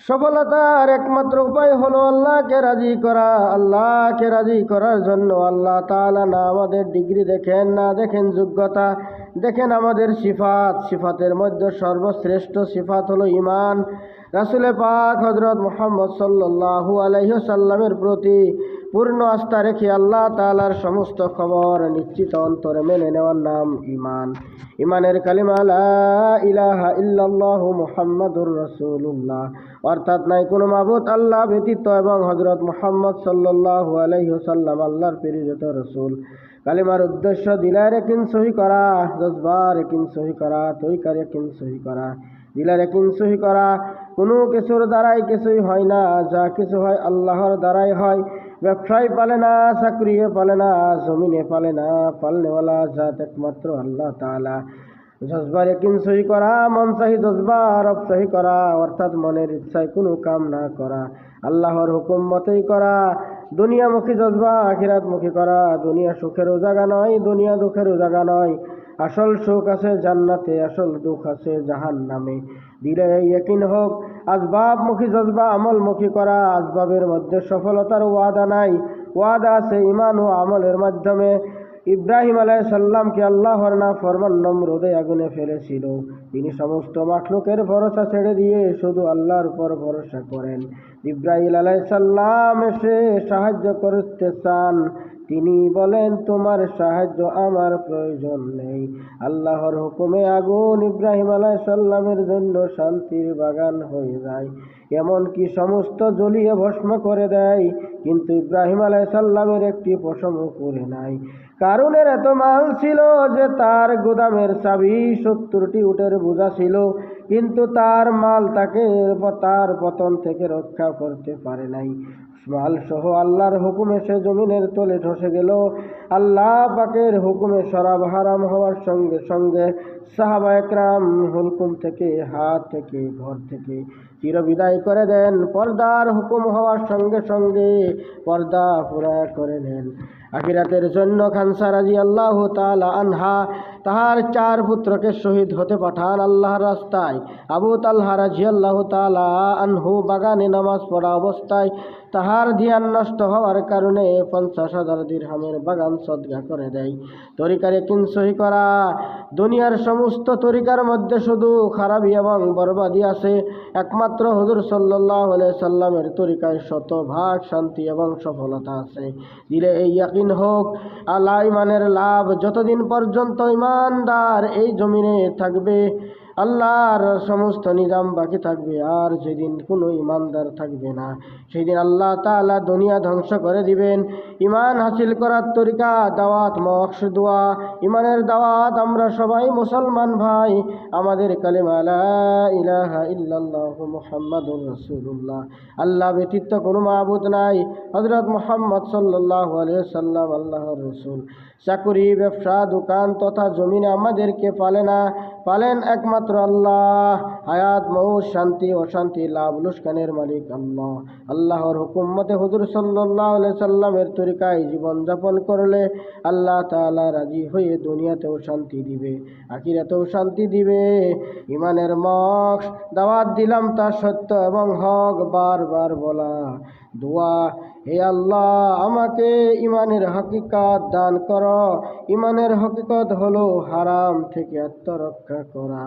সফলতার একমাত্র উপায় হলো আল্লাহকে রাজি করা। আল্লাহকে রাজি করার জন্য আল্লাহ তাআলা না আমাদের ডিগ্রি দেখেন, না দেখেন যোগ্যতা, দেখেন আমাদের সিফাতের মধ্যে সর্বশ্রেষ্ঠ সিফাত হলো ঈমান। রাসূলে পাক হযরত মুহাম্মদ সাল্লাল্লাহু আলাইহি ওয়াসাল্লামের প্রতি পূর্ণ আস্থা রেখে আল্লাহ তাআলার সমস্ত খবর নিশ্চিত অন্তরে মেনে নেওয়ার নাম ঈমান। ঈমানের কালিমা লা ইলাহা ইল্লাল্লাহু মুহাম্মাদুর রাসূলুল্লাহ, অর্থাৎ নাই কোনো মাবুদ আল্লাহ ব্যতীত এবং হযরত মুহাম্মদ সাল্লাল্লাহু আলাইহি ওয়াসাল্লাম আল্লাহর প্রেরিত রাসূল। কালিমার উদ্দেশ্য দিলের ইয়াকিন সহি করা, জজবার ইয়াকিন সহি করা, তরিকার ইয়াকিন সহি করা। দিলের ইয়াকিন সহি করা, কোনো কিছুর দ্বারাই কিছুই হয় না, যা কিছু হয় আল্লাহর দ্বারাই হয়। ব্যবসায় পালে না, চাকরিয়ে পালে না, জমিনে পালে না, পালনেওয়ালা জাত একমাত্র আল্লাহ তাআলা। জজবার ইয়াকিন সহি করা, মন চাহি জজবা রব সহি করা, অর্থাৎ মনের ইচ্ছায় কোনো কাম না করা, আল্লাহর হুকুম মতেই করা। দুনিয়ামুখী জজবা আখিরাতমুখী করা। দুনিয়া সুখেরও জায়গা নয়, দুনিয়া দুঃখেরও জায়গা নয়। আসল সুখ আছে জান্নাতে, আসল দুঃখ আছে জাহান্নামে। দিলে ইয়াকিন হোক। আসবাবমুখী জজবা আমলমুখী করা। আসবাবের মধ্যে সফলতার ওয়াদা নাই, ওয়াদা আছে ঈমান ও আমলের মাধ্যমে। ইব্রাহিম আলাইহিস সালামকে আল্লাহর নাফরমান নমরুদে আগুনে ফেলেছিল। তিনি সমস্ত মাখলুকের ভরসা ছেড়ে দিয়ে শুধু আল্লাহর উপর ভরসা করেন। ইব্রাহিম আলাইহিস সালাম এসে সাহায্য করতে চান, তিনি বলেন তোমার সাহায্য আমার প্রয়োজন নেই। আল্লাহর হুকুমে আগুন ইব্রাহিম আলাইহিস সালামের জন্য শান্তির বাগান হয়ে যায়, এমনকি সমস্ত জ্বলিয়ে ভস্ম করে দেয়। কিন্তু ইব্রাহিম আলাইহিস সালামের একটি পশমও পড়ে নাই। কারুনের এত মাল ছিল যে তার গোদামের চাবি 70টি উটের বোঝা ছিল, কিন্তু তার মাল তার পতন থেকে রক্ষা করতে পারে নাই। মাল সহ আল্লাহর হুকুমে সে জমিনের তলে ধসে গেল। আল্লাহ পাকের হুকুমে শরাব হারাম হওয়ার সঙ্গে সঙ্গে সাহাবা একরাম হুকুম থেকে, হাত থেকে, ঘর থেকে চিরবিদায় করে দেন। পর্দার হুকুম হওয়ার সঙ্গে সঙ্গে পর্দা পুরা করে নেন। আখিরাতের জন্য খানসা রাদিয়াল্লাহু তাআলা আনহা তাহার 4 পুত্রকে শহীদ হতে পাঠান আল্লাহর রাস্তায়। আবু তালহা রাদিয়াল্লাহু তাআলা আনহু বাগানে নামাজ পড়া অবস্থায় তাহার ধ্যান নষ্ট হওয়ার কারণে 50,000 দিরহামের বাগান সদকা করে দেয়। তরিকার ইয়াকিন সহি করা। দুনিয়ার সমস্ত তরিকার মধ্যে শুধু খারাপি এবং বরবাদি আছে, একমাত্র হুজুর সাল্লাল্লাহু আলাইহি সাল্লামের তরিকায় শতভাগ শান্তি এবং সফলতা আছে। দিলে এই ইয়াকিন হোক। আল্লাহ ঈমানের লাভ। যতদিন পর্যন্ত ঈমানদার এই জমিনে থাকবে আল্লাহর সমস্ত নিজাম বাকি থাকবে, আর যেদিন কোনো ঈমানদার থাকবে না সেদিন আল্লাহ তাআলা দুনিয়া ধ্বংস করে দিবেন। ঈমান হাসিল করার তরিকা, দাওয়াত, মক্স, দোয়া। ঈমানের দাওয়াত। আমরা সবাই মুসলমান ভাই, আমাদের কালিমা লা ইলাহা ইল্লাল্লাহু মুহাম্মাদুর রাসূলুল্লাহ, আল্লাহ ব্যতীত কোনো মাবুদ নাই, হযরত মুহাম্মদ সাল্লাল্লাহু আলাইহি ওয়াসাল্লাম আল্লাহর রাসূল। চাকরি, ব্যবসা, দোকান তথা জমিনে আমাদেরকে পালেন একমাত্র আল্লাহ। হায়াত, মৌত, শান্তি অশান্তি, লাভ লোকসানের মালিক আল্লাহ। আল্লাহর হুকুম মতে হুজুর সাল্লাল্লাহু আলাইহি সাল্লামের তরিকায় জীবন যাপন করলে আল্লাহ তাআলা রাজি হয়ে দুনিয়াতেও শান্তি দিবে, আখিরাতেও শান্তি দিবে। ঈমানের মক্স দাওয়াত দিলাম তা সত্য এবং হক, বারবার বলা দোয়া, হে আল্লাহ আমাকে ঈমানের হকিকত দান করো। ঈমানের হকিকত হলো হারাম থেকে আত্মরক্ষা করা।